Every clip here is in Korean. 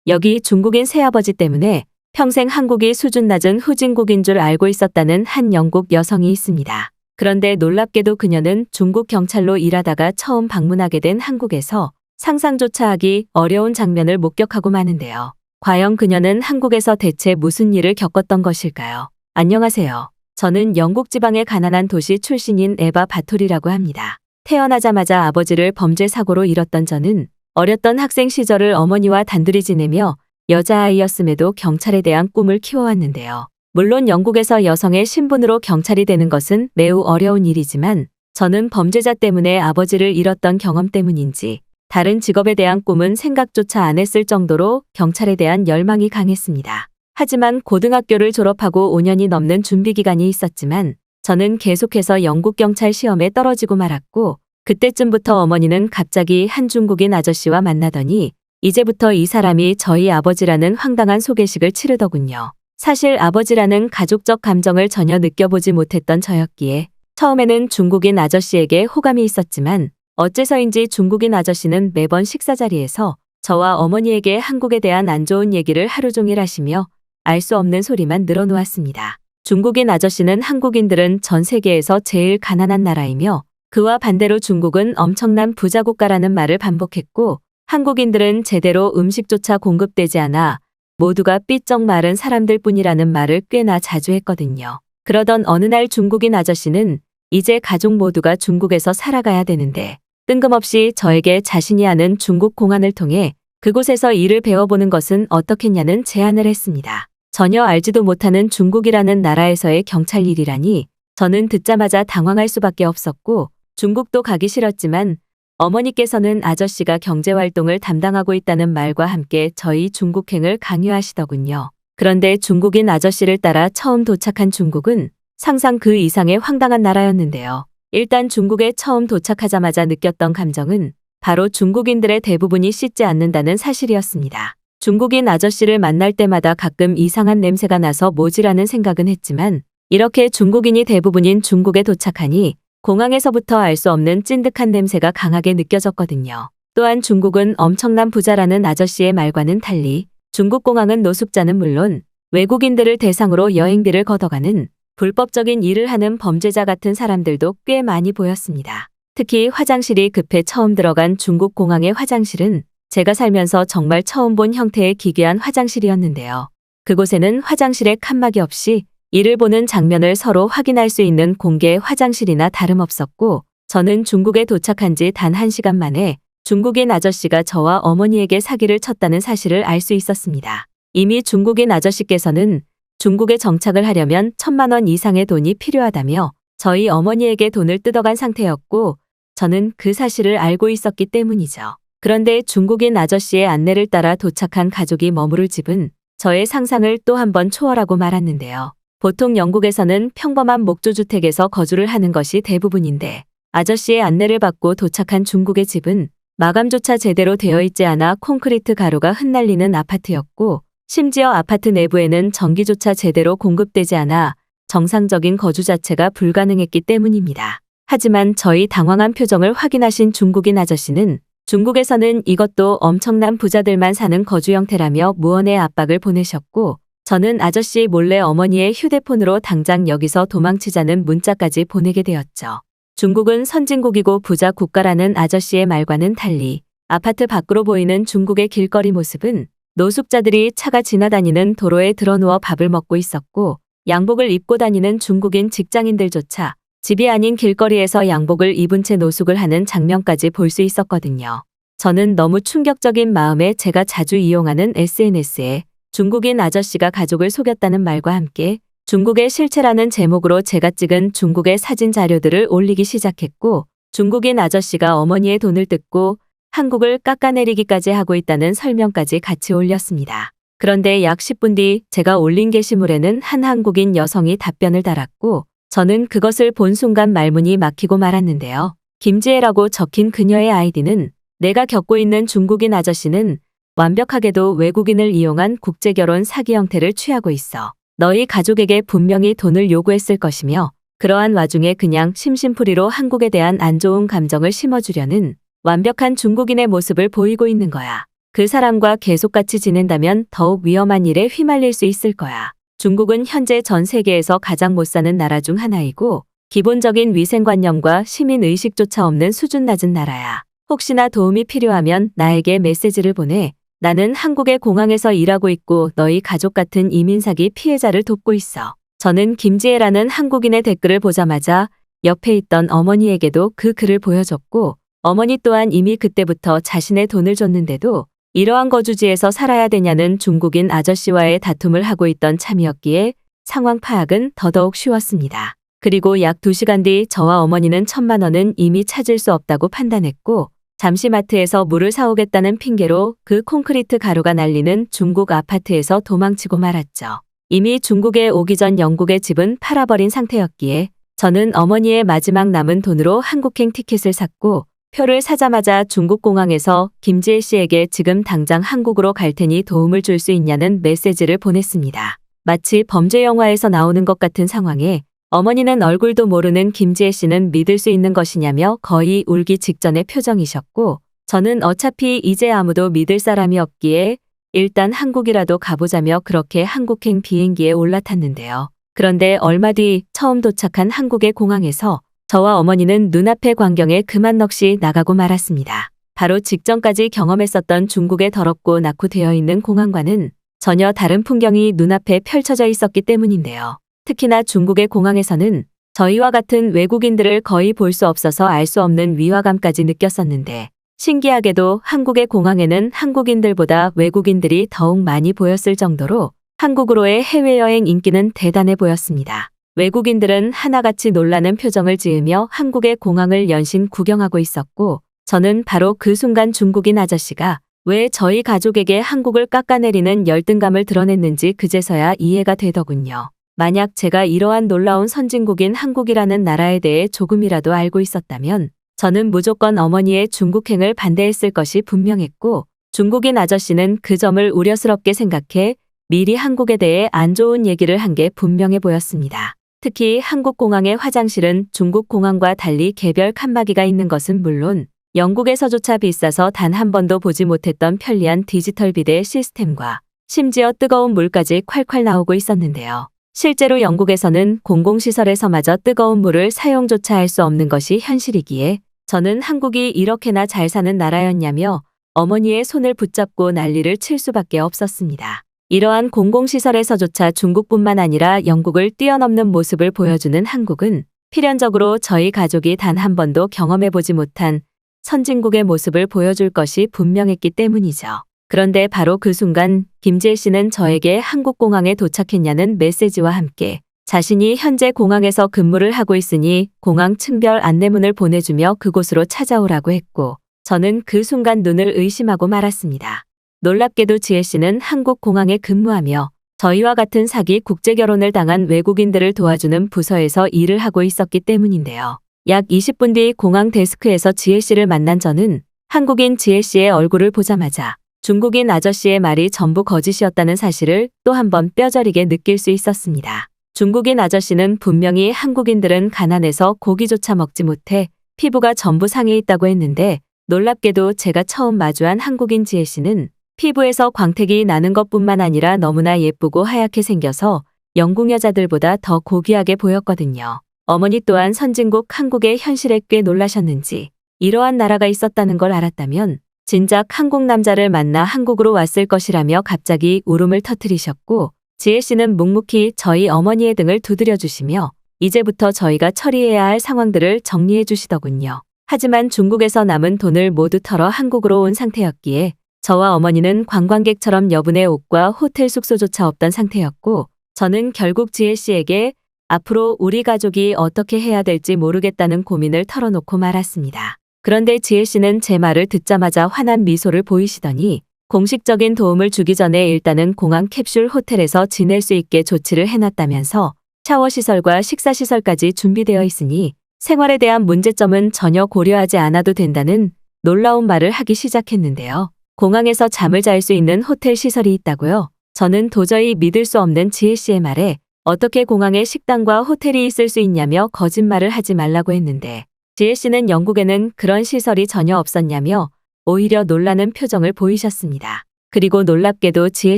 여기 중국인 새아버지 때문에 평생 한국이 수준 낮은 후진국인 줄 알고 있었다는 한 영국 여성이 있습니다. 그런데 놀랍게도 그녀는 중국 경찰로 일하다가 처음 방문하게 된 한국에서 상상조차 하기 어려운 장면을 목격하고 마는데요. 과연 그녀는 한국에서 대체 무슨 일을 겪었던 것일까요? 안녕하세요. 저는 영국 지방의 가난한 도시 출신인 에바 바톨이라고 합니다. 태어나자마자 아버지를 범죄 사고로 잃었던 저는 어렸던 학생 시절을 어머니와 단둘이 지내며 여자아이였음에도 경찰에 대한 꿈을 키워왔는데요. 물론 영국에서 여성의 신분으로 경찰이 되는 것은 매우 어려운 일이지만 저는 범죄자 때문에 아버지를 잃었던 경험 때문인지 다른 직업에 대한 꿈은 생각조차 안 했을 정도로 경찰에 대한 열망이 강했습니다. 하지만 고등학교를 졸업하고 5년이 넘는 준비기간이 있었지만 저는 계속해서 영국 경찰 시험에 떨어지고 말았고 그때쯤부터 어머니는 갑자기 한 중국인 아저씨와 만나더니 이제부터 이 사람이 저희 아버지라는 황당한 소개식을 치르더군요. 사실 아버지라는 가족적 감정을 전혀 느껴보지 못했던 저였기에 처음에는 중국인 아저씨에게 호감이 있었지만 어째서인지 중국인 아저씨는 매번 식사 자리에서 저와 어머니에게 한국에 대한 안 좋은 얘기를 하루 종일 하시며 알 수 없는 소리만 늘어놓았습니다. 중국인 아저씨는 한국인들은 전 세계에서 제일 가난한 나라이며 그와 반대로 중국은 엄청난 부자 국가라는 말을 반복했고 한국인들은 제대로 음식조차 공급되지 않아 모두가 삐쩍 마른 사람들 뿐이라는 말을 꽤나 자주 했거든요. 그러던 어느 날 중국인 아저씨는 이제 가족 모두가 중국에서 살아가야 되는데 뜬금없이 저에게 자신이 아는 중국 공안을 통해 그곳에서 일을 배워보는 것은 어떻겠냐는 제안을 했습니다. 전혀 알지도 못하는 중국이라는 나라에서의 경찰 일이라니 저는 듣자마자 당황할 수밖에 없었고 중국도 가기 싫었지만 어머니께서는 아저씨가 경제활동을 담당하고 있다는 말과 함께 저희 중국행을 강요하시더군요. 그런데 중국인 아저씨를 따라 처음 도착한 중국은 상상 그 이상의 황당한 나라였는데요. 일단 중국에 처음 도착하자마자 느꼈던 감정은 바로 중국인들의 대부분이 씻지 않는다는 사실이었습니다. 중국인 아저씨를 만날 때마다 가끔 이상한 냄새가 나서 뭐지라는 생각은 했지만 이렇게 중국인이 대부분인 중국에 도착하니 공항에서부터 알 수 없는 찐득한 냄새가 강하게 느껴졌거든요. 또한 중국은 엄청난 부자라는 아저씨의 말과는 달리 중국 공항은 노숙자는 물론 외국인들을 대상으로 여행비를 걷어가는 불법적인 일을 하는 범죄자 같은 사람들도 꽤 많이 보였습니다. 특히 화장실이 급해 처음 들어간 중국 공항의 화장실은 제가 살면서 정말 처음 본 형태의 기괴한 화장실이었는데요. 그곳에는 화장실에 칸막이 없이 이를 보는 장면을 서로 확인할 수 있는 공개 화장실이나 다름없었고 저는 중국에 도착한 지 단 1시간 만에 중국인 아저씨가 저와 어머니에게 사기를 쳤다는 사실을 알 수 있었습니다. 이미 중국인 아저씨께서는 중국에 정착을 하려면 1,000만 원 이상의 돈이 필요하다며 저희 어머니에게 돈을 뜯어간 상태였고 저는 그 사실을 알고 있었기 때문이죠. 그런데 중국인 아저씨의 안내를 따라 도착한 가족이 머무를 집은 저의 상상을 또 한 번 초월하고 말았는데요. 보통 영국에서는 평범한 목조주택에서 거주를 하는 것이 대부분인데 아저씨의 안내를 받고 도착한 중국의 집은 마감조차 제대로 되어 있지 않아 콘크리트 가루가 흩날리는 아파트였고 심지어 아파트 내부에는 전기조차 제대로 공급되지 않아 정상적인 거주 자체가 불가능했기 때문입니다. 하지만 저희 당황한 표정을 확인하신 중국인 아저씨는 중국에서는 이것도 엄청난 부자들만 사는 거주 형태라며 무언의 압박을 보내셨고 저는 아저씨 몰래 어머니의 휴대폰으로 당장 여기서 도망치자는 문자까지 보내게 되었죠. 중국은 선진국이고 부자 국가라는 아저씨의 말과는 달리 아파트 밖으로 보이는 중국의 길거리 모습은 노숙자들이 차가 지나다니는 도로에 드러누워 밥을 먹고 있었고 양복을 입고 다니는 중국인 직장인들조차 집이 아닌 길거리에서 양복을 입은 채 노숙을 하는 장면까지 볼 수 있었거든요. 저는 너무 충격적인 마음에 제가 자주 이용하는 SNS에 중국인 아저씨가 가족을 속였다는 말과 함께 중국의 실체라는 제목으로 제가 찍은 중국의 사진 자료들을 올리기 시작했고 중국인 아저씨가 어머니의 돈을 뜯고 한국을 깎아내리기까지 하고 있다는 설명까지 같이 올렸습니다. 그런데 약 10분 뒤 제가 올린 게시물에는 한 한국인 여성이 답변을 달았고 저는 그것을 본 순간 말문이 막히고 말았는데요. 김지혜라고 적힌 그녀의 아이디는 내가 겪고 있는 중국인 아저씨는 완벽하게도 외국인을 이용한 국제결혼 사기 형태를 취하고 있어. 너희 가족에게 분명히 돈을 요구했을 것이며 그러한 와중에 그냥 심심풀이로 한국에 대한 안 좋은 감정을 심어주려는 완벽한 중국인의 모습을 보이고 있는 거야. 그 사람과 계속 같이 지낸다면 더욱 위험한 일에 휘말릴 수 있을 거야. 중국은 현재 전 세계에서 가장 못 사는 나라 중 하나이고 기본적인 위생관념과 시민의식조차 없는 수준 낮은 나라야. 혹시나 도움이 필요하면 나에게 메시지를 보내. 나는 한국의 공항에서 일하고 있고 너희 가족 같은 이민사기 피해자를 돕고 있어. 저는 김지혜라는 한국인의 댓글을 보자마자 옆에 있던 어머니에게도 그 글을 보여줬고 어머니 또한 이미 그때부터 자신의 돈을 줬는데도 이러한 거주지에서 살아야 되냐는 중국인 아저씨와의 다툼을 하고 있던 참이었기에 상황 파악은 더더욱 쉬웠습니다. 그리고 약 2시간 뒤 저와 어머니는 1,000만 원은 이미 찾을 수 없다고 판단했고 잠시 마트에서 물을 사오겠다는 핑계로 그 콘크리트 가루가 날리는 중국 아파트에서 도망치고 말았죠. 이미 중국에 오기 전 영국의 집은 팔아버린 상태였기에 저는 어머니의 마지막 남은 돈으로 한국행 티켓을 샀고 표를 사자마자 중국 공항에서 김지혜 씨에게 지금 당장 한국으로 갈 테니 도움을 줄 수 있냐는 메시지를 보냈습니다. 마치 범죄 영화에서 나오는 것 같은 상황에 어머니는 얼굴도 모르는 김지혜 씨는 믿을 수 있는 것이냐며 거의 울기 직전의 표정이셨고 저는 어차피 이제 아무도 믿을 사람이 없기에 일단 한국이라도 가보자며 그렇게 한국행 비행기에 올라탔는데요. 그런데 얼마 뒤 처음 도착한 한국의 공항에서 저와 어머니는 눈앞의 광경에 그만 넋이 나가고 말았습니다. 바로 직전까지 경험했었던 중국의 더럽고 낙후되어 있는 공항과는 전혀 다른 풍경이 눈앞에 펼쳐져 있었기 때문인데요. 특히나 중국의 공항에서는 저희와 같은 외국인들을 거의 볼 수 없어서 알 수 없는 위화감까지 느꼈었는데 신기하게도 한국의 공항에는 한국인들보다 외국인들이 더욱 많이 보였을 정도로 한국으로의 해외여행 인기는 대단해 보였습니다. 외국인들은 하나같이 놀라는 표정을 지으며 한국의 공항을 연신 구경하고 있었고 저는 바로 그 순간 중국인 아저씨가 왜 저희 가족에게 한국을 깎아내리는 열등감을 드러냈는지 그제서야 이해가 되더군요. 만약 제가 이러한 놀라운 선진국인 한국이라는 나라에 대해 조금이라도 알고 있었다면 저는 무조건 어머니의 중국행을 반대했을 것이 분명했고 중국인 아저씨는 그 점을 우려스럽게 생각해 미리 한국에 대해 안 좋은 얘기를 한 게 분명해 보였습니다. 특히 한국 공항의 화장실은 중국 공항과 달리 개별 칸막이가 있는 것은 물론 영국에서조차 비싸서 단 한 번도 보지 못했던 편리한 디지털 비데 시스템과 심지어 뜨거운 물까지 콸콸 나오고 있었는데요. 실제로 영국에서는 공공시설에서마저 뜨거운 물을 사용조차 할 수 없는 것이 현실이기에 저는 한국이 이렇게나 잘 사는 나라였냐며 어머니의 손을 붙잡고 난리를 칠 수밖에 없었습니다. 이러한 공공시설에서조차 중국뿐만 아니라 영국을 뛰어넘는 모습을 보여주는 한국은 필연적으로 저희 가족이 단 한 번도 경험해보지 못한 선진국의 모습을 보여줄 것이 분명했기 때문이죠. 그런데 바로 그 순간 김지혜 씨는 저에게 한국 공항에 도착했냐는 메시지와 함께 자신이 현재 공항에서 근무를 하고 있으니 공항 층별 안내문을 보내주며 그곳으로 찾아오라고 했고 저는 그 순간 눈을 의심하고 말았습니다. 놀랍게도 지혜 씨는 한국 공항에 근무하며 저희와 같은 사기 국제결혼을 당한 외국인들을 도와주는 부서에서 일을 하고 있었기 때문인데요. 약 20분 뒤 공항 데스크에서 지혜 씨를 만난 저는 한국인 지혜 씨의 얼굴을 보자마자 중국인 아저씨의 말이 전부 거짓이었다는 사실을 또 한 번 뼈저리게 느낄 수 있었습니다. 중국인 아저씨는 분명히 한국인들은 가난해서 고기조차 먹지 못해 피부가 전부 상해 있다고 했는데 놀랍게도 제가 처음 마주한 한국인 지혜 씨는 피부에서 광택이 나는 것뿐만 아니라 너무나 예쁘고 하얗게 생겨서 영국 여자들보다 더 고귀하게 보였거든요. 어머니 또한 선진국 한국의 현실에 꽤 놀라셨는지 이러한 나라가 있었다는 걸 알았다면 진작 한국 남자를 만나 한국으로 왔을 것이라며 갑자기 울음을 터뜨리셨고 지혜 씨는 묵묵히 저희 어머니의 등을 두드려 주시며 이제부터 저희가 처리해야 할 상황들을 정리해 주시더군요. 하지만 중국에서 남은 돈을 모두 털어 한국으로 온 상태였기에 저와 어머니는 관광객처럼 여분의 옷과 호텔 숙소조차 없던 상태였고 저는 결국 지혜 씨에게 앞으로 우리 가족이 어떻게 해야 될지 모르겠다는 고민을 털어놓고 말았습니다. 그런데 지혜 씨는 제 말을 듣자마자 환한 미소를 보이시더니 공식적인 도움을 주기 전에 일단은 공항 캡슐 호텔에서 지낼 수 있게 조치를 해놨다면서 샤워시설과 식사시설까지 준비되어 있으니 생활에 대한 문제점은 전혀 고려하지 않아도 된다는 놀라운 말을 하기 시작했는데요. 공항에서 잠을 잘 수 있는 호텔 시설이 있다고요? 저는 도저히 믿을 수 없는 지혜 씨의 말에 어떻게 공항에 식당과 호텔이 있을 수 있냐며 거짓말을 하지 말라고 했는데 지혜 씨는 영국에는 그런 시설이 전혀 없었냐며 오히려 놀라는 표정을 보이셨습니다. 그리고 놀랍게도 지혜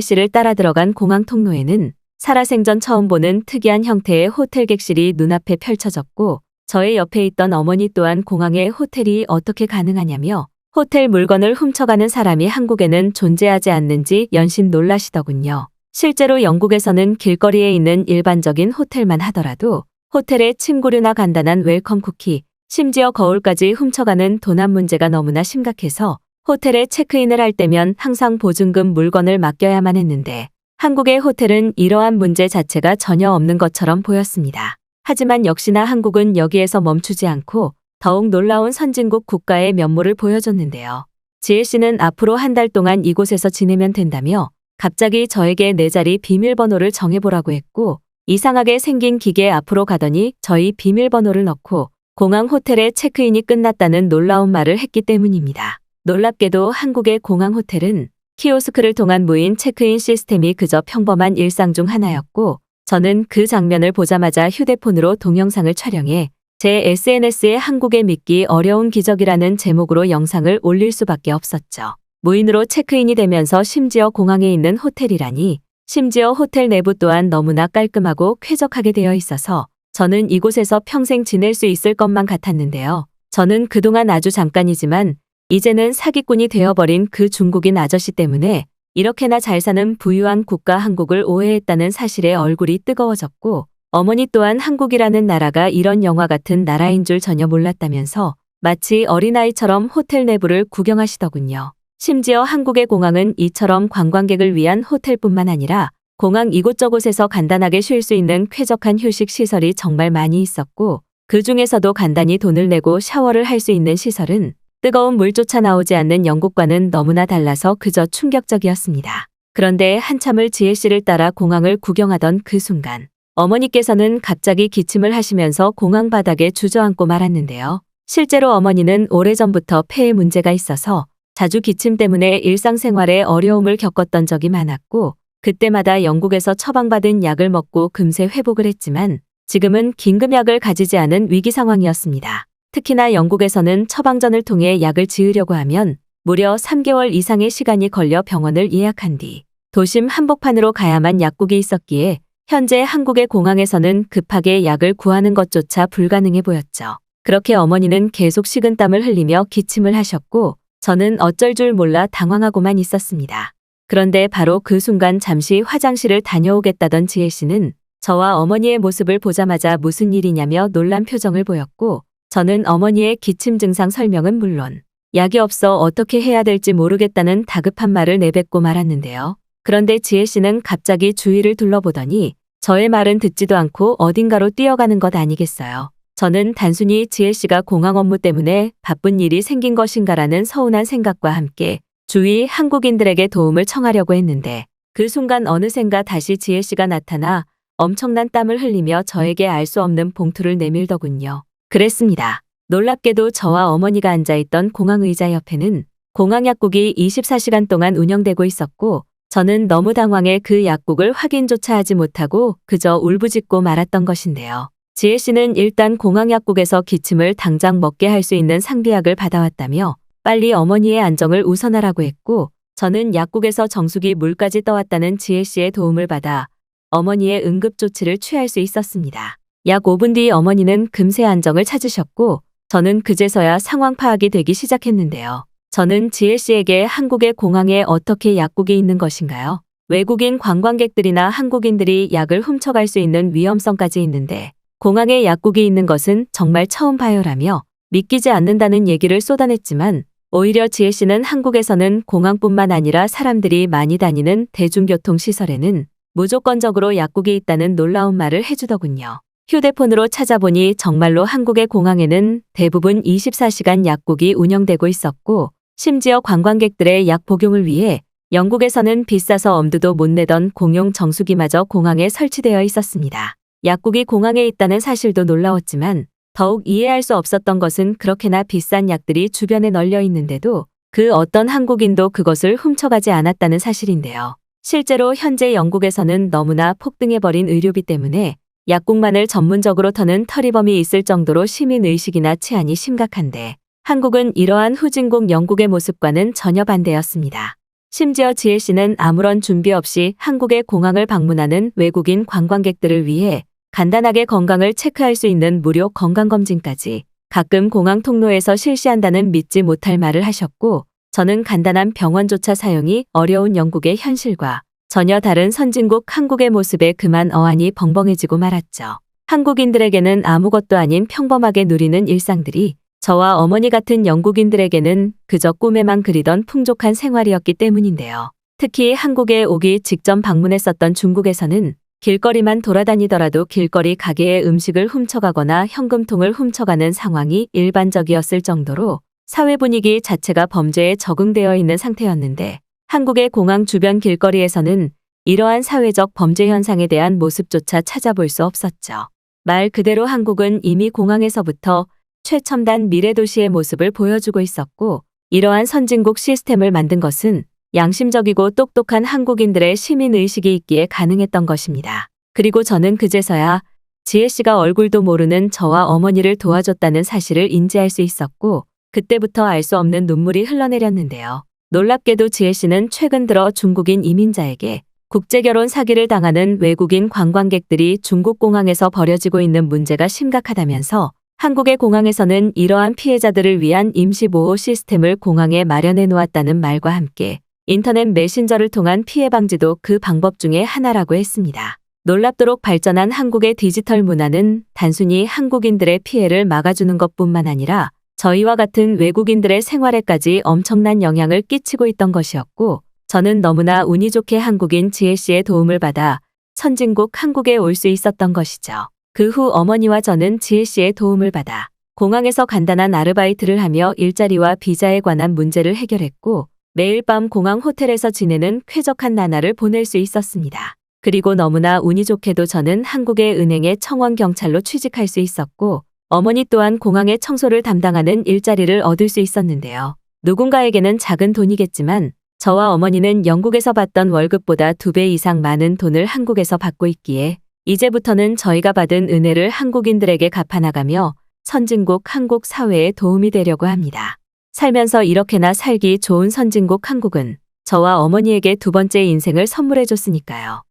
씨를 따라 들어간 공항 통로에는 살아생전 처음 보는 특이한 형태의 호텔 객실이 눈앞에 펼쳐졌고 저의 옆에 있던 어머니 또한 공항에 호텔이 어떻게 가능하냐며 호텔 물건을 훔쳐가는 사람이 한국에는 존재하지 않는지 연신 놀라시더군요. 실제로 영국에서는 길거리에 있는 일반적인 호텔만 하더라도 호텔에 침구류나 간단한 웰컴 쿠키, 심지어 거울까지 훔쳐가는 도난 문제가 너무나 심각해서 호텔에 체크인을 할 때면 항상 보증금 물건을 맡겨야만 했는데 한국의 호텔은 이러한 문제 자체가 전혀 없는 것처럼 보였습니다. 하지만 역시나 한국은 여기에서 멈추지 않고 더욱 놀라운 선진국 국가의 면모를 보여줬는데요. 지혜 씨는 앞으로 한 달 동안 이곳에서 지내면 된다며 갑자기 저에게 내 자리 비밀번호를 정해보라고 했고 이상하게 생긴 기계 앞으로 가더니 저희 비밀번호를 넣고 공항 호텔에 체크인이 끝났다는 놀라운 말을 했기 때문입니다. 놀랍게도 한국의 공항 호텔은 키오스크를 통한 무인 체크인 시스템이 그저 평범한 일상 중 하나였고 저는 그 장면을 보자마자 휴대폰으로 동영상을 촬영해 제 SNS에 한국의 믿기 어려운 기적이라는 제목으로 영상을 올릴 수밖에 없었죠. 무인으로 체크인이 되면서 심지어 공항에 있는 호텔이라니 심지어 호텔 내부 또한 너무나 깔끔하고 쾌적하게 되어 있어서 저는 이곳에서 평생 지낼 수 있을 것만 같았는데요. 저는 그동안 아주 잠깐이지만 이제는 사기꾼이 되어버린 그 중국인 아저씨 때문에 이렇게나 잘 사는 부유한 국가 한국을 오해했다는 사실에 얼굴이 뜨거워졌고 어머니 또한 한국이라는 나라가 이런 영화 같은 나라인 줄 전혀 몰랐다면서 마치 어린아이처럼 호텔 내부를 구경하시더군요. 심지어 한국의 공항은 이처럼 관광객을 위한 호텔뿐만 아니라 공항 이곳저곳에서 간단하게 쉴 수 있는 쾌적한 휴식 시설이 정말 많이 있었고 그 중에서도 간단히 돈을 내고 샤워를 할 수 있는 시설은 뜨거운 물조차 나오지 않는 영국과는 너무나 달라서 그저 충격적이었습니다. 그런데 한참을 지혜 씨를 따라 공항을 구경하던 그 순간 어머니께서는 갑자기 기침을 하시면서 공항 바닥에 주저앉고 말았는데요. 실제로 어머니는 오래전부터 폐에 문제가 있어서 자주 기침 때문에 일상생활에 어려움을 겪었던 적이 많았고 그때마다 영국에서 처방받은 약을 먹고 금세 회복을 했지만 지금은 긴급약을 가지지 않은 위기 상황이었습니다. 특히나 영국에서는 처방전을 통해 약을 지으려고 하면 무려 3개월 이상의 시간이 걸려 병원을 예약한 뒤 도심 한복판으로 가야만 약국이 있었기에 현재 한국의 공항에서는 급하게 약을 구하는 것조차 불가능해 보였죠. 그렇게 어머니는 계속 식은땀을 흘리며 기침을 하셨고 저는 어쩔 줄 몰라 당황하고만 있었습니다. 그런데 바로 그 순간 잠시 화장실을 다녀오겠다던 지혜 씨는 저와 어머니의 모습을 보자마자 무슨 일이냐며 놀란 표정을 보였고 저는 어머니의 기침 증상 설명은 물론 약이 없어 어떻게 해야 될지 모르겠다는 다급한 말을 내뱉고 말았는데요. 그런데 지혜 씨는 갑자기 주위를 둘러보더니 저의 말은 듣지도 않고 어딘가로 뛰어가는 것 아니겠어요. 저는 단순히 지혜 씨가 공항 업무 때문에 바쁜 일이 생긴 것인가라는 서운한 생각과 함께 주위 한국인들에게 도움을 청하려고 했는데 그 순간 어느샌가 다시 지혜 씨가 나타나 엄청난 땀을 흘리며 저에게 알 수 없는 봉투를 내밀더군요. 그랬습니다. 놀랍게도 저와 어머니가 앉아있던 공항 의자 옆에는 공항 약국이 24시간 동안 운영되고 있었고 저는 너무 당황해 그 약국을 확인조차 하지 못하고 그저 울부짖고 말았던 것인데요. 지혜 씨는 일단 공항 약국에서 기침을 당장 먹게 할 수 있는 상비약을 받아왔다며 빨리 어머니의 안정을 우선하라고 했고 저는 약국에서 정수기 물까지 떠왔다는 지혜 씨의 도움을 받아 어머니의 응급조치를 취할 수 있었습니다. 약 5분 뒤 어머니는 금세 안정을 찾으셨고 저는 그제서야 상황 파악이 되기 시작했는데요. 저는 지혜 씨에게 한국의 공항에 어떻게 약국이 있는 것인가요? 외국인 관광객들이나 한국인들이 약을 훔쳐갈 수 있는 위험성까지 있는데 공항에 약국이 있는 것은 정말 처음 봐요라며 믿기지 않는다는 얘기를 쏟아냈지만 오히려 지혜 씨는 한국에서는 공항뿐만 아니라 사람들이 많이 다니는 대중교통시설에는 무조건적으로 약국이 있다는 놀라운 말을 해주더군요. 휴대폰으로 찾아보니 정말로 한국의 공항에는 대부분 24시간 약국이 운영되고 있었고 심지어 관광객들의 약 복용을 위해 영국에서는 비싸서 엄두도 못 내던 공용 정수기마저 공항에 설치되어 있었습니다. 약국이 공항에 있다는 사실도 놀라웠지만 더욱 이해할 수 없었던 것은 그렇게나 비싼 약들이 주변에 널려 있는데도 그 어떤 한국인도 그것을 훔쳐가지 않았다는 사실인데요. 실제로 현재 영국에서는 너무나 폭등해버린 의료비 때문에 약국만을 전문적으로 터는 터리범이 있을 정도로 시민의식이나 치안이 심각한데 한국은 이러한 후진국 영국의 모습과는 전혀 반대였습니다. 심지어 지혜 씨는 아무런 준비 없이 한국의 공항을 방문하는 외국인 관광객들을 위해 간단하게 건강을 체크할 수 있는 무료 건강검진까지 가끔 공항 통로에서 실시한다는 믿지 못할 말을 하셨고, 저는 간단한 병원조차 사용이 어려운 영국의 현실과 전혀 다른 선진국 한국의 모습에 그만 어안이 벙벙해지고 말았죠. 한국인들에게는 아무것도 아닌 평범하게 누리는 일상들이 저와 어머니 같은 영국인들에게는 그저 꿈에만 그리던 풍족한 생활이었기 때문인데요. 특히 한국에 오기 직전 방문했었던 중국에서는 길거리만 돌아다니더라도 길거리 가게의 음식을 훔쳐가거나 현금통을 훔쳐가는 상황이 일반적이었을 정도로 사회 분위기 자체가 범죄에 적응되어 있는 상태였는데, 한국의 공항 주변 길거리에서는 이러한 사회적 범죄 현상에 대한 모습조차 찾아볼 수 없었죠. 말 그대로 한국은 이미 공항에서부터 최첨단 미래도시의 모습을 보여주고 있었고, 이러한 선진국 시스템을 만든 것은 양심적이고 똑똑한 한국인들의 시민의식이 있기에 가능했던 것입니다. 그리고 저는 그제서야 지혜 씨가 얼굴도 모르는 저와 어머니를 도와줬다는 사실을 인지할 수 있었고, 그때부터 알 수 없는 눈물이 흘러내렸는데요. 놀랍게도 지혜 씨는 최근 들어 중국인 이민자에게 국제결혼 사기를 당하는 외국인 관광객들이 중국 공항에서 벌어지고 있는 문제가 심각하다면서 한국의 공항에서는 이러한 피해자들을 위한 임시보호 시스템을 공항에 마련해 놓았다는 말과 함께 인터넷 메신저를 통한 피해 방지도 그 방법 중에 하나라고 했습니다. 놀랍도록 발전한 한국의 디지털 문화는 단순히 한국인들의 피해를 막아주는 것뿐만 아니라 저희와 같은 외국인들의 생활에까지 엄청난 영향을 끼치고 있던 것이었고, 저는 너무나 운이 좋게 한국인 지혜 씨의 도움을 받아 선진국 한국에 올 수 있었던 것이죠. 그 후 어머니와 저는 지혜 씨의 도움을 받아 공항에서 간단한 아르바이트를 하며 일자리와 비자에 관한 문제를 해결했고, 매일 밤 공항 호텔에서 지내는 쾌적한 나날을 보낼 수 있었습니다. 그리고 너무나 운이 좋게도 저는 한국의 은행의 청원 경찰로 취직할 수 있었고, 어머니 또한 공항의 청소를 담당하는 일자리를 얻을 수 있었는데요. 누군가에게는 작은 돈이겠지만 저와 어머니는 영국에서 받던 월급보다 2배 이상 많은 돈을 한국에서 받고 있기에 이제부터는 저희가 받은 은혜를 한국인들에게 갚아나가며 선진국 한국 사회에 도움이 되려고 합니다. 살면서 이렇게나 살기 좋은 선진국 한국은 저와 어머니에게 두 번째 인생을 선물해 줬으니까요.